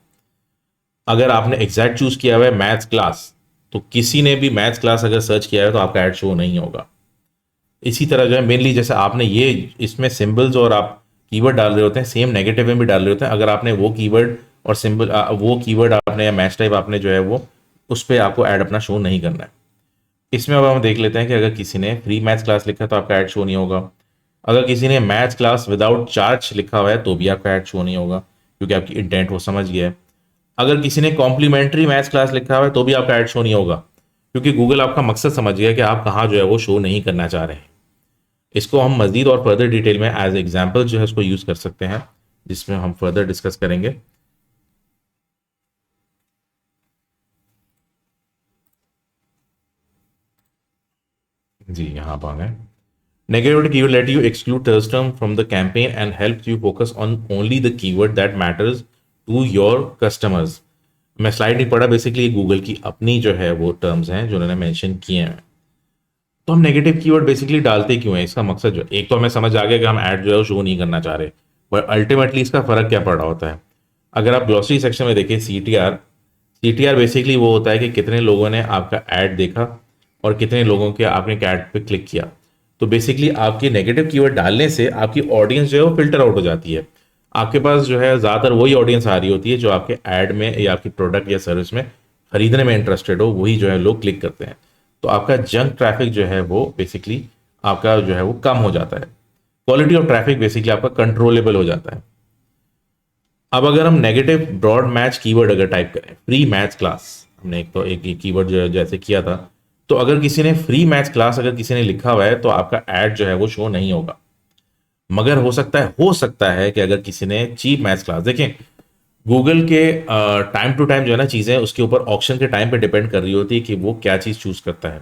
अगर आपने एग्जैक्ट चूज किया हुआ है मैथ्स क्लास, तो किसी ने भी मैथ्स क्लास अगर सर्च किया है तो आपका ऐड शो नहीं होगा। इसी तरह जो है मेनली जैसे आपने ये इसमें सिंबल्स और आप कीवर्ड डाल रहे होते हैं, सेम नेगेटिव में भी डाल रहे होते हैं। अगर आपने वो कीवर्ड और सिंबल वो कीवर्ड आपने या मैच टाइप आपने जो है वो उस पर आपको ऐड अपना शो नहीं करना है। इसमें अब हम देख लेते हैं कि अगर किसी ने फ्री मैथ्स क्लास लिखा तो आपका ऐड शो नहीं होगा। अगर किसी ने मैथ्स क्लास विदाउट चार्ज लिखा हुआ है तो भी आपका ऐड शो नहीं होगा, क्योंकि आपकी इंटेंट वो समझ गया है। अगर किसी ने कॉम्प्लीमेंट्री मैथ्स क्लास लिखा हुआ है तो भी आपका ऐड शो नहीं होगा, क्योंकि गूगल आपका मकसद समझ गया कि आप कहाँ जो है वो शो नहीं करना चाह रहे हैं। इसको हम मजीद और फर्दर डिटेल में एज एग्जाम्पल जो है उसको यूज कर सकते हैं, जिसमें हम फर्दर डिस्कस करेंगे। जी, यहाँ पर आ गए। Negative keyword let you exclude thirst term from the campaign and helps you focus on only the keyword that matters to your customers। मैं स्लाइड नहीं पढ़ा, बेसिकली गूगल की अपनी जो है वो टर्म्स हैं जो उन्होंने मेंशन किए हैं। तो हम नेगेटिव कीवर्ड बेसिकली डालते क्यों हैं, इसका मकसद जो एक तो हमें समझ आ गया कि हम ऐड जो है शो नहीं करना चाह रहे, बट अल्टीमेटली इसका फर्क क्या पड़ रहा होता है। अगर आप ग्लॉसरी सेक्शन में देखिए सीटीआर बेसिकली वो होता है कि कितने लोगों ने आपका ऐड देखा और कितने लोगों के आपने ऐड पे क्लिक किया। तो बेसिकली आपकी नेगेटिव कीवर्ड डालने से आपकी ऑडियंस जो है वो फिल्टर आउट हो जाती है। आपके पास जो है ज़्यादातर वही ऑडियंस आ रही होती है जो आपके ऐड में या आपकी प्रोडक्ट या सर्विस में खरीदने में इंटरेस्टेड हो, वही जो है लोग क्लिक करते हैं। तो आपका जंक ट्रैफिक जो है वो बेसिकली आपका जो है वो कम हो जाता है। क्वालिटी ऑफ ट्रैफिक बेसिकली आपका कंट्रोलेबल हो जाता है। अब अगर हम नेगेटिव ब्रॉड मैच कीवर्ड अगर टाइप करें फ्री मैथ्स क्लास, हमने एक तो एक कीवर्ड जो जैसे किया था, तो अगर किसी ने फ्री मैथ्स क्लास अगर किसी ने लिखा हुआ है तो आपका ऐड जो है वो शो नहीं होगा। मगर हो सकता है कि अगर किसी ने चीप मैथ्स क्लास, देखें गूगल के टाइम टू टाइम जो है ना चीज़ें उसके ऊपर ऑप्शन के टाइम पे डिपेंड कर रही होती है कि वो क्या चीज़ चूज करता है।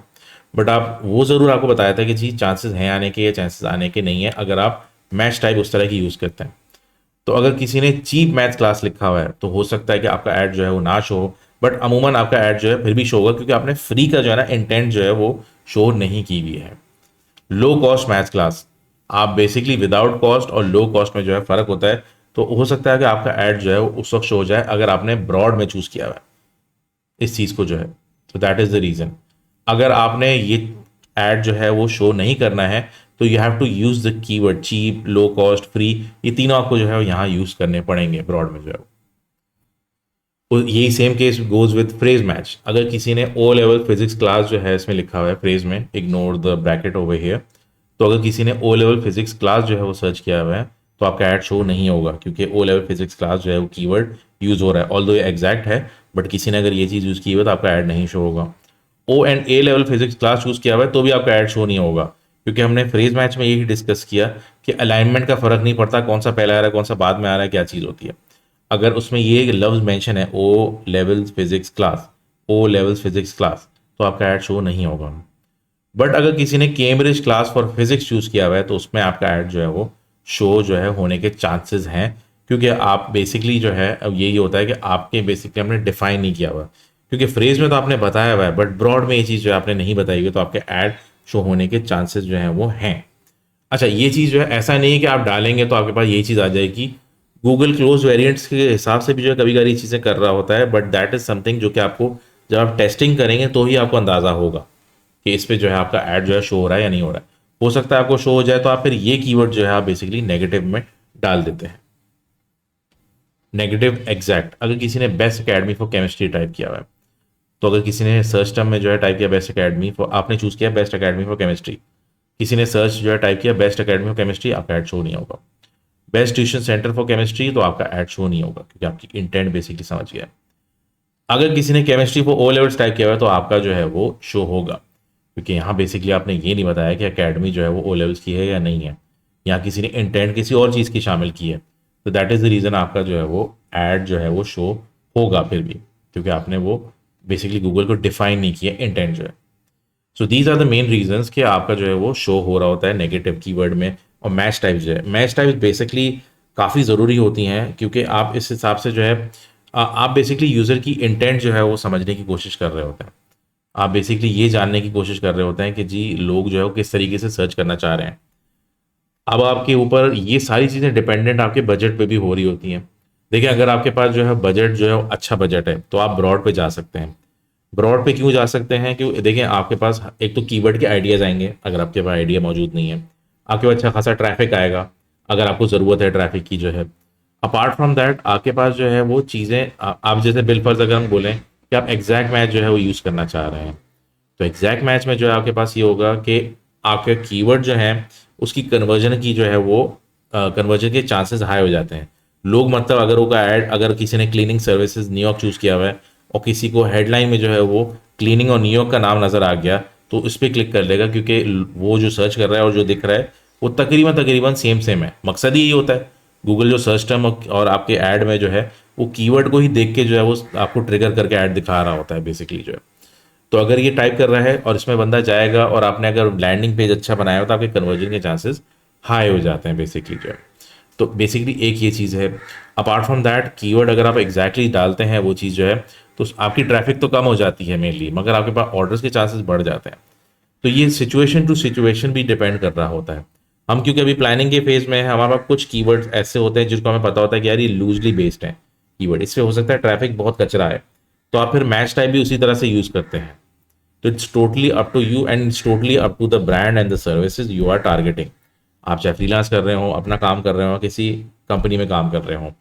बट आप वो ज़रूर आपको बताया था कि जी चांसेस हैं आने के या चांसेस आने के नहीं है, अगर आप मैच टाइप उस तरह की यूज़ करते हैं। तो अगर किसी ने चीप मैथ्स क्लास लिखा हुआ है तो हो सकता है कि आपका ऐड जो है वो ना शो हो, बट अमूमन आपका ऐड जो है फिर भी शो होगा, क्योंकि आपने फ्री का जो है ना इंटेंट जो है वो शो नहीं की हुई है। लो कॉस्ट मैथ्स क्लास, आप बेसिकली विदाउट कॉस्ट और लो कॉस्ट में जो है फर्क होता है। तो हो सकता है कि आपका ऐड जो है वो उस वक्त शो हो जाए अगर आपने ब्रॉड में चूज किया हुआ है इस चीज़ को जो है। तो दैट इज़ द रीज़न। अगर आपने ये ऐड जो है वो शो नहीं करना है तो you have to use the keyword cheap, low cost, free, ये तीनों आपको जो है यहाँ यूज़ करने पड़ेंगे ब्रॉड में जो है। तो यही same case goes with phrase match. अगर किसी ने ओ लेवल फिजिक्स क्लास जो है इसमें लिखा हुआ है फ्रेज में, ignore the bracket over here, तो अगर किसी ने ओ लेवल फिजिक्स क्लास जो है वो सर्च किया हुआ है तो आपका ऐड शो नहीं होगा, क्योंकि ओ लेवल फिजिक्स क्लास जो है वो कीवर्ड यूज हो रहा है। ऑल्दो ये एग्जैक्ट है, बट किसी ने अगर ये चीज़ यूज़ की हुई है तो आपका ऐड नहीं शो होगा। O and A level physics class choose किया हुआ है तो भी आपका ऐड शो नहीं होगा, क्योंकि हमने फ्रेज मैच में यही डिस्कस किया कि अलाइनमेंट का फर्क नहीं पड़ता कौन सा पहले आ रहा है कौन सा बाद में आ रहा है, क्या चीज़ होती है। अगर उसमें ये लफ्ज मेंशन है O levels physics class, O levels physics class, तो आपका ऐड शो नहीं होगा। बट अगर किसी ने Cambridge class for physics choose किया हुआ है तो उसमें आपका ऐड जो है वो शो जो है होने के चांसेस हैं, क्योंकि आप बेसिकली जो है अब यही होता है कि आपके बेसिकली हमने डिफाइन नहीं किया हुआ, क्योंकि फ्रेज में तो आपने बताया हुआ है बट ब्रॉड में ये चीज़ जो है आपने नहीं बताई हुई, तो आपके ऐड शो होने के चांसेस जो हैं वो हैं। अच्छा, ये चीज़ जो है ऐसा नहीं है कि आप डालेंगे तो आपके पास यही चीज़ आ जाएगी। गूगल क्लोज वेरिएंट्स के हिसाब से भी जो है कभी कभी ये चीज़ें कर रहा होता है, बट दैट इज़ समथिंग जो कि आपको जब आप टेस्टिंग करेंगे तो ही आपको अंदाज़ा होगा कि इस पे जो है आपका ऐड जो है शो हो रहा है या नहीं हो रहा है। हो सकता है आपको शो हो जाए, तो आप फिर ये कीवर्ड जो है आप बेसिकली नेगेटिव में डाल देते हैं। नेगेटिव एग्जैक्ट, अगर किसी ने best academy for chemistry type किया हुआ है, तो अगर किसी ने सर्च टर्म में जो है टाइप किया बेस्ट अकेडमी फॉर, आपने चूज किया बेस्ट अकेडमी फॉर केमिस्ट्री, किसी ने सर्च जो है टाइप किया बेस्ट अकेडमी फॉर केमिस्ट्री, आपका ऐड शो नहीं होगा। Best tuition centre for chemistry, तो आपका ऐड शो नहीं होगा, क्योंकि आपकी इंटेंट बेसिकली समझ गया है। अगर किसी ने chemistry for O levels type किया हुआ है, तो आपका जो है वो शो होगा, क्योंकि यहाँ बेसिकली आपने ये नहीं बताया कि अकेडमी जो है वो ओ लेवल्स की है या नहीं है, यहाँ किसी ने इंटेंट किसी और चीज़ की शामिल की है, तो दैट इज़ द रीज़न आपका जो है वो ऐड जो है वो शो होगा फिर भी, क्योंकि आपने वो बेसिकली गूगल को डिफाइन नहीं किया इंटेंट जो है। So these are the main reasons कि आपका जो है वो शो हो रहा होता है नेगेटिव कीवर्ड में। और मैच टाइप जो है, मैच टाइप बेसिकली काफ़ी ज़रूरी होती हैं, क्योंकि आप इस हिसाब से जो है आप बेसिकली यूज़र की इंटेंट जो है वो समझने की कोशिश कर रहे होते हैं। आप बेसिकली ये जानने की कोशिश कर रहे होते हैं कि जी लोग जो है वो किस तरीके से सर्च करना चाह रहे हैं। अब आपके ऊपर ये सारी चीज़ें डिपेंडेंट आपके बजट पे भी हो रही होती हैं। देखिए, अगर आपके पास जो है बजट जो है अच्छा बजट है, तो आप ब्रॉड पे जा सकते हैं। ब्रॉड पे क्यों जा सकते हैं? क्यों, देखिए आपके पास एक तो कीवर्ड के आइडियाज़ आएंगे, अगर आपके पास आइडिया मौजूद नहीं है। आपके पास अच्छा खासा ट्रैफिक आएगा, अगर आपको ज़रूरत है ट्रैफिक की जो है। अपार्ट फ्रॉम दैट आपके पास जो है वो चीज़ें आप जैसे बिलफर्ज अगर हम बोलें कि आप एग्जैक्ट मैच जो है वो यूज़ करना चाह रहे हैं, तो एग्जैक्ट मैच में जो है आपके पास ये होगा कि आपके कीवर्ड जो है उसकी कन्वर्जन की जो है वो कन्वर्जन के चांसेस हाई हो जाते हैं। लोग मतलब अगर वो ऐड, अगर किसी ने क्लीनिंग सर्विसेज न्यूयॉर्क चूज़ किया हुआ है और किसी को हेडलाइन में जो है वो क्लीनिंग और न्यूयॉर्क का नाम नज़र आ गया, तो उस पर क्लिक कर लेगा, क्योंकि वो जो सर्च कर रहा है और जो दिख रहा है वो तकरीबन तकरीबन सेम सेम है। मकसद ही यही होता है, गूगल जो सर्च टर्म और आपके ऐड में जो है वो कीवर्ड को ही देख के जो है वो आपको ट्रिगर करके ऐड दिखा रहा होता है बेसिकली जो है। तो अगर ये टाइप कर रहा है और इसमें बंदा जाएगा और आपने अगर लैंडिंग पेज अच्छा बनाया हो, तो आपके कन्वर्जन के चांसेस हाई हो जाते हैं बेसिकली जो है। तो बेसिकली एक ये चीज़ है। अपार्ट फ्रॉम दैट कीवर्ड अगर आप एग्जैक्टली डालते हैं वो चीज़ जो है, तो आपकी ट्रैफिक तो कम हो जाती है मेनली, मगर आपके पास ऑर्डर्स के चांसेस बढ़ जाते हैं। तो ये सिचुएशन टू सिचुएशन भी डिपेंड कर रहा होता है। हम क्योंकि अभी प्लानिंग के फेज में है, हमारे पास कुछ कीवर्ड्स ऐसे होते हैं जिसको हमें पता होता है कि यार ये लूजली बेस्ड है कीवर्ड, इससे हो सकता है ट्रैफिक बहुत कचरा है, तो आप फिर मैच टाइप भी उसी तरह से यूज़ करते हैं। तो it's totally up to you and it's totally up to the brand and the services you are targeting. आप चाहे फ्रीलांस कर रहे हो, अपना काम कर रहे हो, किसी कंपनी में काम कर रहे हो,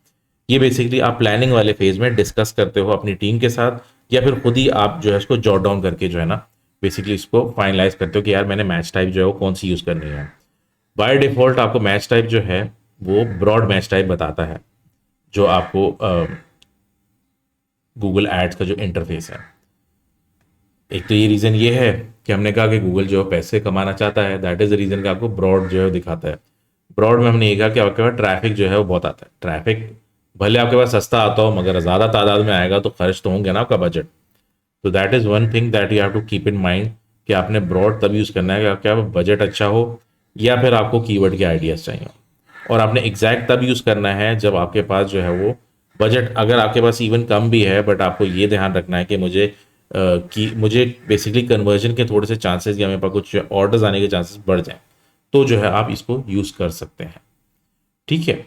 ये बेसिकली आप प्लानिंग वाले फेज में डिस्कस करते हो अपनी टीम के साथ, या फिर खुद ही आप जो है इसको जॉट डाउन करके जो है ना बेसिकली इसको फाइनलाइज करते हो कि यार मैंने मैच टाइप जो है वो कौन सी यूज़ करनी है। बाय डिफॉल्ट आपको मैच टाइप जो है वो ब्रॉड मैच टाइप बताता है, जो आपको गूगल एड्स का जो इंटरफेस है। एक तो ये रीज़न ये है कि हमने कहा कि गूगल जो है पैसे कमाना चाहता है, दैट इज़ द रीज़न कि आपको ब्रॉड जो है दिखाता है। ब्रॉड में हमने ये कहा कि आपके पास ट्रैफिक जो है वो बहुत आता है। ट्रैफिक भले आपके पास सस्ता आता हो, मगर ज़्यादा तादाद में आएगा तो खर्च तो होंगे ना आपका बजट। तो that is one thing that you have to keep in mind कि आपने ब्रॉड तब यूज़ करना है कि आपका बजट अच्छा हो, या फिर आपको कीवर्ड के आइडियाज़ चाहिए। और आपने एग्जैक्ट तब यूज़ करना है जब आपके पास जो है वो बजट, अगर आपके पास इवन कम भी है, बट आपको ये ध्यान रखना है कि मुझे बेसिकली कन्वर्जन के थोड़े से चांसेस या मेरे पास कुछ ऑर्डर्स आने के चांसेस बढ़ जाएं, तो जो है आप इसको यूज़ कर सकते हैं। ठीक है,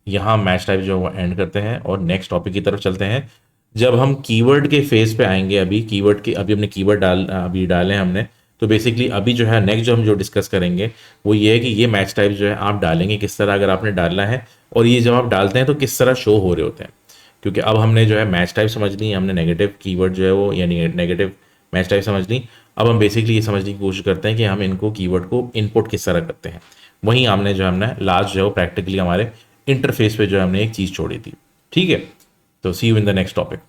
यहाँ मैच टाइप जो है वो एंड करते हैं और नेक्स्ट टॉपिक की तरफ चलते हैं। जब हम कीवर्ड के फेज पे आएंगे, अभी हमने कीवर्ड अभी डाले हैं हमने, तो बेसिकली अभी जो है नेक्स्ट जो हम जो डिस्कस करेंगे वो ये है कि ये मैच टाइप जो है आप डालेंगे किस तरह, अगर आपने डालना है, और ये जब आप डालते हैं तो किस तरह शो हो रहे होते हैं। क्योंकि अब हमने जो है मैच टाइप समझ ली, हमने नेगेटिव कीवर्ड जो है वो यानी नेगेटिव मैच टाइप समझ ली। अब हम बेसिकली ये समझने की कोशिश करते हैं कि हम इनको कीवर्ड को इनपुट किस तरह करते हैं। वहीं हमने लास्ट जो है वो प्रैक्टिकली हमारे इंटरफेस पे जो हमने एक चीज़ छोड़ी थी। ठीक है, तो see you in the next topic.